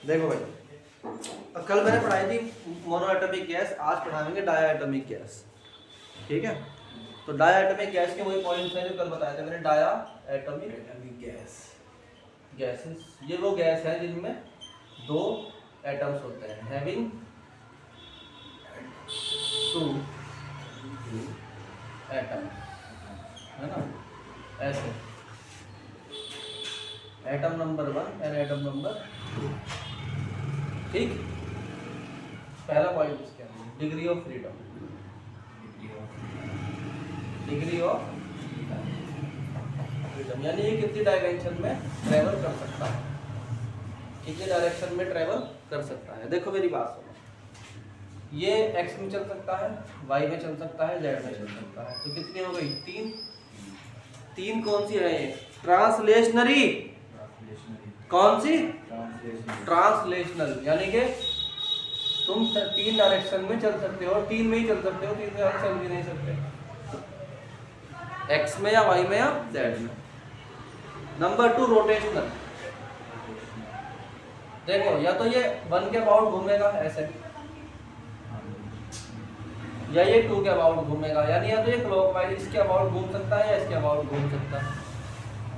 देखो भाई, अब कल मैंने पढ़ाई थी मोनोएटॉमिक गैस, आज पढ़ाएंगे डायएटॉमिक गैस। ठीक है, तो डायएटॉमिक गैस के वही पॉइंट्स हैं जो कल बताए थे मैंने। डायएटॉमिक गैसेस, ये वो गैस है जिनमें दो एटम्स होते हैं, हैविंग टू एटम्स, है ना, ऐसे atom number 1 and atom number 2। ठीक, पहला पॉइंट इसके अंदर degree of freedom. Degree of freedom यानी ये कितनी डायमेंशन में ट्रेवल कर सकता है, कितने डायरेक्शन में ट्रेवल कर सकता है। देखो मेरी बात सुनो, ये x में चल सकता है, y में चल सकता है, z में चल सकता है। तो कितनी हो गई? 3। 3 कौन सी है ये? ट्रांसलेशनरी। कौन सी? ट्रांसलेशनल, यानी कि तुम 3 डायरेक्शन में चल सकते हो और 3 में ही चल सकते हो, 3 में और चल भी नहीं सकते, x में या y में या z में। Number 2 rotational. देखो या तो ये 1 के अबाउट घूमेगा ऐसे, या ये 2 के अबाउट घूमेगा, यानी या तो ये क्लॉकवाइज इसके अबाउट घूम सकता है या इसके अबाउट घूम सकता है।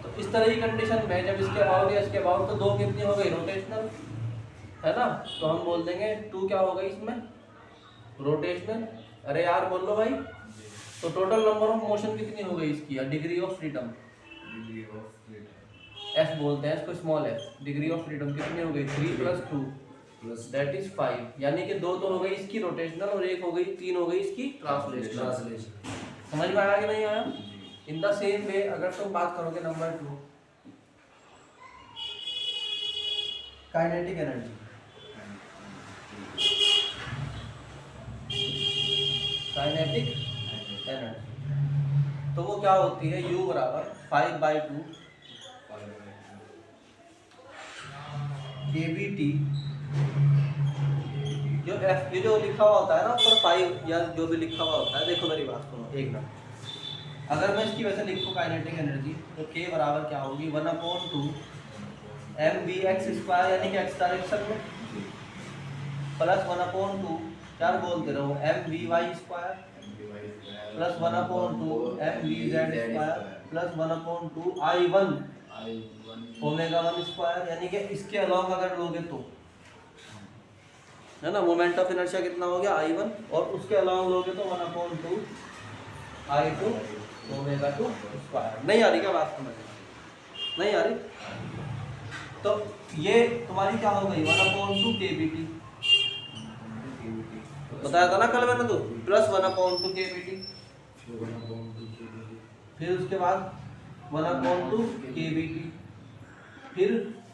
तो इस तरह की कंडीशन में जब इसके अबाउट या इसके अबाउट, तो 2 कितनी हो गई? रोटेशनल, है ना। तो हम बोल देंगे 2 क्या हो गई इसमें? रोटेशनल। अरे यार बोल लो भाई, तो टोटल नंबर ऑफ मोशन कितनी हो गई इसकी, या डिग्री ऑफ फ्रीडम, एफ बोलते हैं इसको, small F. Degree of freedom कितनी हो गई? 3 + 2 दैट इज 5, यानी कि 2 तो हो गई इसकी रोटेशनल और 1 हो गई, 3 हो गई इसकी ट्रांसलेशनल। समझ में आया कि नहीं आया? इन द सेम वे अगर तुम बात करोगे number 2 kinetic energy, kinetic energy तो वो क्या होती है? U बराबर 5/2 kBT, जो F, ये जो लिखा हुआ होता है ना ऊपर 5 या जो भी लिखा हुआ होता है। देखो मेरी बात सुनो एक मिनट, अगर मैं इसकी वजह लिखूँ काइनेटिक एनर्जी, तो K बराबर क्या होगी? 1/2 mvx², यानी कि x डायरेक्शन में, प्लस 1/2 क्या बोलते रहो mvy² plus 1/2 mvz² plus 1/2 I1 ω1², यानी कि इसके अलॉन्ग अगर लोगे तो, है ना, मोमेंट ऑफ इनर्शिया कितना हो गया? I1, और उसके अलॉन्ग लोगे तो 1/2 I2 ω2²। नहीं आ रही क्या बात समझ? नहीं आ रही? तो ये तुम्हारी क्या हो गई? 1/2 kBT, बताया था ना कल मैंने, तो प्लस 1/2 kBT, फिर उसके बाद 1/2 kBT, फिर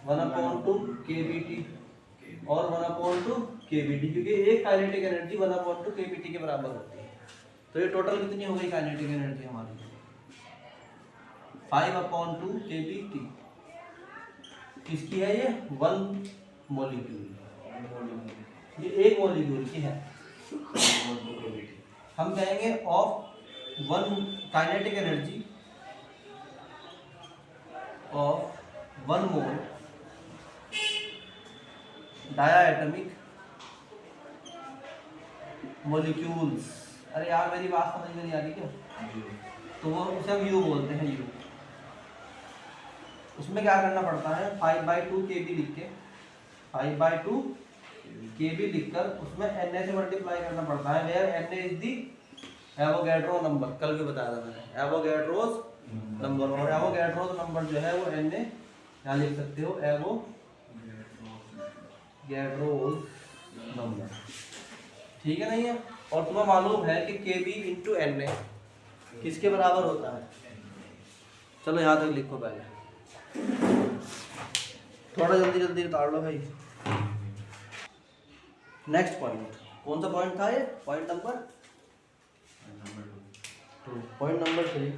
1/2 kBT और 1/2 kBT, क्योंकि एक काइनेटिक एनर्जी 1/2 kBT के बराबर होती है। तो ये टोटल कितनी हो गई काइनेटिक एनर्जी हमारी? 5/2 kBT। किसकी है ये? 1 मॉलिक्यूल, ये एक मॉलिक्यूल की है। हम कहेंगे of 1 kinetic energy of 1 mole diatomic molecules. अरे यार मेरी बात समझ में नहीं आ रही क्या? तो वो उसे हम यू बोलते हैं, यू। उसमें क्या करना पड़ता है? 5/2 kb लिख के, 5/2 kb लिखकर उसमें Na से मल्टीप्लाई करना पड़ता है, where Na is the Avogadro number. कल भी बताया था मैंने, एवोगैड्रोस नंबर, और एवोगैड्रोस नंबर जो है वो Na, यहाँ लिख सकते हो एवोगैड्रोस नंबर, ठीक है नहीं है? और तुम्हें मालूम है कि kb इंटू Na किसके बराबर होता है? चलो यहाँ तक लिखो पहले, थोड़ा जल्दी जल्दी उतार लो भाई। नेक्स्ट पॉइंट, कौन सा पॉइंट था ये? Point number 2। पॉइंट नंबर 3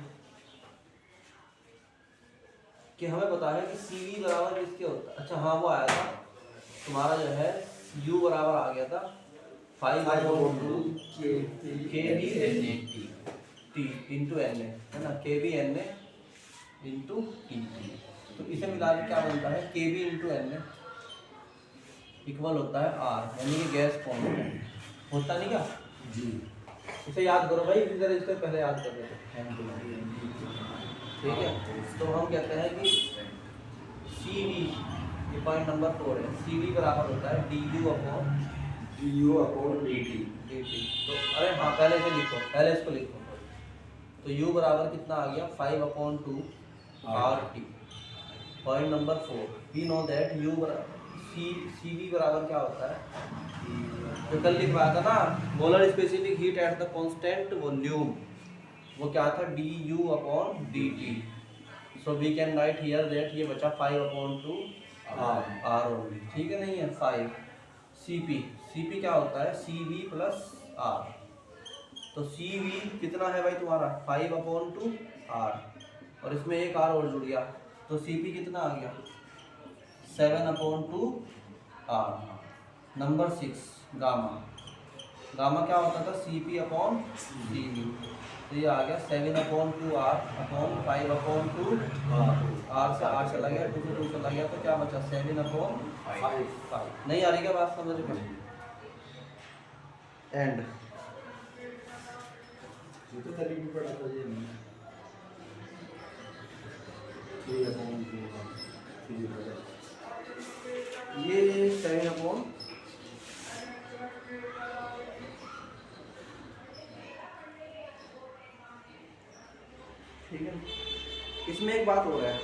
कि हमें पता है कि CV बराबर किसके होता है। अच्छा हाँ, वो आया था तुम्हारा जो है, U बराबर आ गया था 5/2 kb T इंटू Na, है ना, kb Na इंटू T। तो इसे मिला के क्या बनता है? kb इंटू Na इक्वल होता है आर, यानी कि गैस कांस्टेंट होता नहीं क्या जी। इसे याद करो भाई, इधर इससे पहले याद कर लेते ठीक है। तो हम कहते हैं कि सी वी, ये पॉइंट नंबर 4 है, सी वी बराबर होता है D U upon D T. तो अरे हाँ पहले से लिखो, पहले इसको लिखो। तो u बराबर कितना आ गया 5/2 R T. Point number 4, we know that u C V बराबर क्या होता है, जो कल लिखवाया था ना, molar specific heat at the constant volume, वो क्या था D U upon D T. So we can write here that ये बचा 5/2 आर ओनली, ठीक है नहीं है 5। सी पी क्या होता है सी वी प्लस आर। तो सी वी कितना है भाई तुम्हारा 5/2 आर, और इसमें एक आर और जुड़ गया, तो सी पी कितना आ गया 7/2 आर। नंबर 6 गामा, गामा क्या होता था C P upon C V, तो ये आ गया 7/2 आर अपॉन 5/2 आर से आर चला गया, 2 से 2 चला गया, तो क्या बचा 7/5। नहीं आ रही क्या बात समझ में? एंड ये तो करीब भी पड़ा था ये नहीं। ये 7/, ठीक है। इसमें एक बात हो रहा है,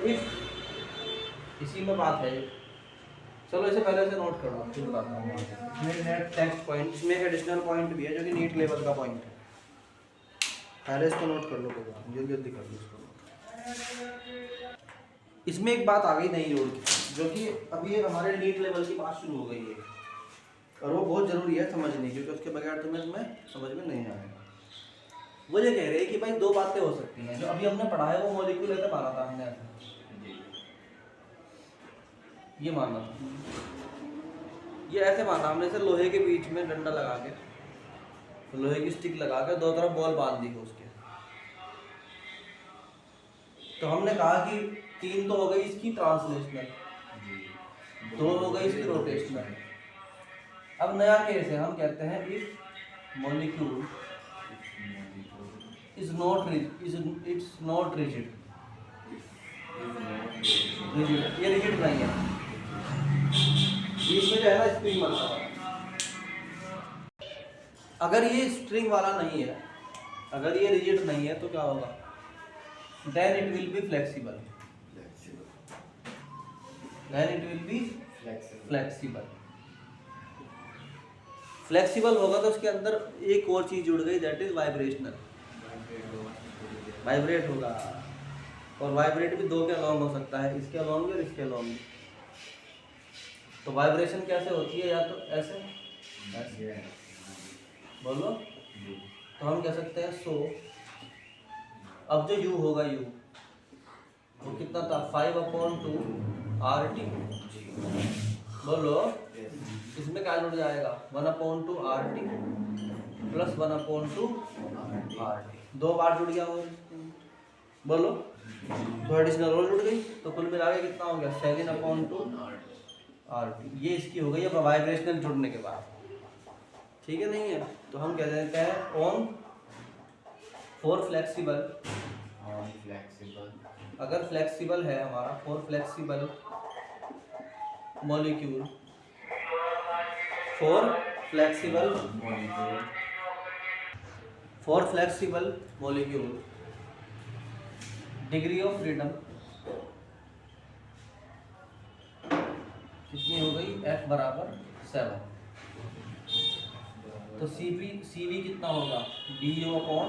इफ इसी में बात है, चलो इसे पहले से नोट कर लो फिर बताता हूँ। इसमें नेट टेक्स्ट पॉइंट, इसमें एक एडिशनल पॉइंट भी है जो कि नीट लेवल का पॉइंट है, पहले इसको नोट कर लो, जल्दी जल्दी कर लो इसको। इसमें एक बात आ गई नई जोड़ की, जो कि अभी हमारे नीट लेवल की बात शुरू हो गई है, और वो बहुत ज़रूरी है समझनी, क्योंकि उसके बगैर तुम्हें समझ में नहीं आएगा। वो ये कह रहे हैं कि भाई दो बातें हो सकती हैं, जो अभी हमने पढ़ा है वो मॉलिक्यूल ऐसे माना था हमने, ऐसा ये माना था, ये ऐसे माना हमने, से लोहे के बीच में डंडा लगा के, तो लोहे की स्टिक लगा के दो तरफ बॉल बांध दी उसके, तो हमने कहा कि 3 तो हो गई इसकी ट्रांसलेशनल, 2 हो गई इसकी रोटेशनल। अब नया केस है, हम कहते हैं if molecule is not rigid, ये रिजिड नहीं है, बीच में जो है ना स्प्रिंग बनता है, अगर ये स्ट्रिंग वाला नहीं है, अगर ये रिजिड नहीं है तो क्या होगा, then it will be flexible, flexible होगा तो उसके अंदर एक और चीज जुड़ गई, दैट इज वाइब्रेशनल, वाइब्रेट होगा, और वाइब्रेट भी 2 के अलॉन्ग हो सकता है, इसके अलॉन्ग और इसके अलॉन्ग। तो वाइब्रेशन कैसे होती है, या तो ऐसे बोलो, तो हम कह सकते हैं सो, अब जो u होगा, u वो कितना था 5/2 आर टी, बोलो इसमें क्या जुड़ जाएगा 1/2 R T plus 1/2 R T, 2 बार जुड़ गया, और बोलो 2 एडिशनल और जुड़ गई, तो कुल मिला के कितना हो गया 7/2 आर टी। ये इसकी हो गई अब वाइब्रेशनल जुड़ने के बाद, ठीक है नहीं है। तो हम कह देते हैं ऑन फॉर फ्लेक्सिबल, अगर फ्लेक्सिबल है हमारा, for flexible molecule, for flexible molecule degree of freedom कितनी हो गई, F बराबर 7। तो सी वी कितना होगा डी यू अपॉन,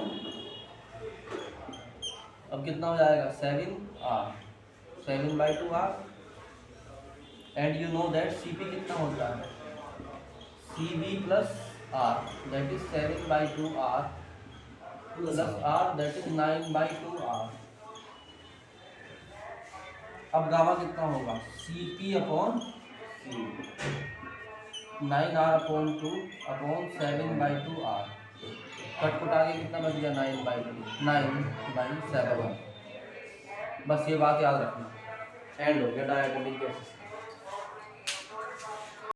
अब कितना हो जाएगा 7/2 R, and you know that C P कितना होता है C V plus R, that is 7/2 R plus R, that is 9/2 R. अब गामा कितना होगा C P upon 9r/2 upon 7/2 R, कटकुटा के कितना बच गया 9/7। बस ये बात याद रखना, एंड हो गया डायगोनल केसेस।